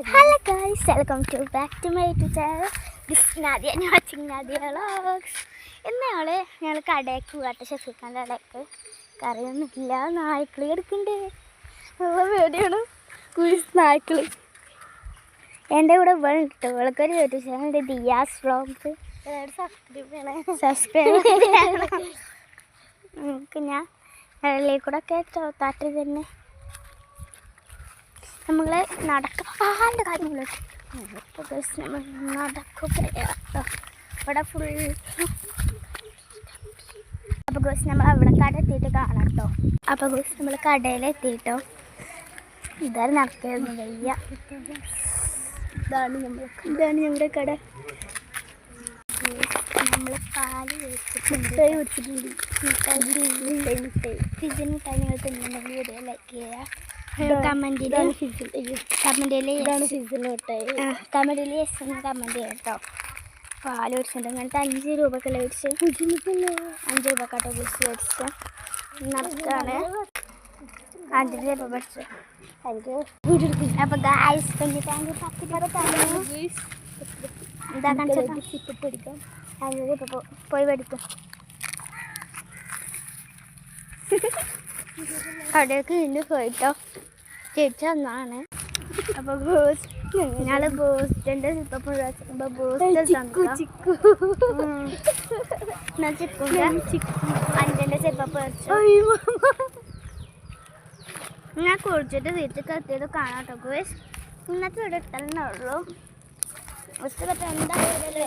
Hello guys, welcome to back to my YouTube channel. This is Nadia and watching Nadia Vlogs. ഇന്ന് ഞങ്ങൾ കടയ്ക്ക് പോകട്ടെ, ഷെഫീഖാൻ്റെ കടയ്ക്ക്. കറിയൊന്നുമില്ല, നായ്ക്കൾ കിടക്കുന്നുണ്ട്. നല്ല പേടിയാണ് നായ്ക്കൾ. എൻ്റെ കൂടെ ഇവളുണ്ട്, ഇവൾക്കൊരു യൂട്യൂബ് ചാനലുണ്ട്, ദിയാസ് വ്ളോഗ്സ്. സബ്സ്ക്രൈബ് നമുക്ക് ഞാൻ വെള്ളയിൽ കൂടെ ഒക്കെ താട്ടിൽ തന്നെ നമ്മൾ നടക്കും. ആളുടെ കാര്യങ്ങളുണ്ട്. നമ്മൾ നടക്കുകയോ ഇവിടെ ഫുൾ. അപ്പോൾ ഗോസ് നമ്മൾ അവിടെ കട എത്തിയിട്ട് കാണാം കേട്ടോ. അപ്പോൾ ഗോസ് നമ്മൾ കടയിലെത്തിയിട്ടോ. ഇതാണ് നടക്കുന്നത് വയ്യ. ഇതാണ് നമ്മുടെ കട. നമ്മൾ പാല് മുട്ടായി കുടിച്ചിട്ടുണ്ട്. ഫിസിന് മുട്ടായി നിങ്ങൾ തിന്നുണ്ടെങ്കിൽ വീഡിയോ ലൈക്ക് ചെയ്യുക. കമൻറ്റിൽ കമൻറ്റിൽ യെസ് എന്ന് കമൻറ്റ് ചെയ്യാം കേട്ടോ. പാല് മേടിച്ചിട്ടുണ്ട്. അങ്ങനത്തെ 5 രൂപക്കല്ല മേടിച്ച്, 5 രൂപക്കാട്ടോ മേടിച്ച് നടക്കാണ്. 5 രൂപ മേടിച്ചു. അപ്പോൾ ഗായ്സ് പിന്നെ താങ്ക് 10 രൂപ തന്നു. എന്താ കാണിച്ചാൽ പഠിക്കാം. 5 രൂപ പോയി മേടിക്കും. അവിടേക്ക് ഇന്ന് പോയിട്ടോ ചേച്ചി ഒന്നാണ്. അപ്പോൾ ഞങ്ങൾ ബൂസ്റ്റിൻ്റെ ചിക്കു അഞ്ചിൻ്റെ ചിപ്പപ്പ് വെച്ചു. ഞാൻ കുളിച്ചിട്ട് വീട്ടിൽ എത്തിയത് കാണാം കേട്ടോ ഗോയ്സ്. ഇന്നത്തെ വീഡിയോ ഇത്രേ ഉള്ളൂ. ഇഷ്ടപ്പെട്ട എന്തായാലും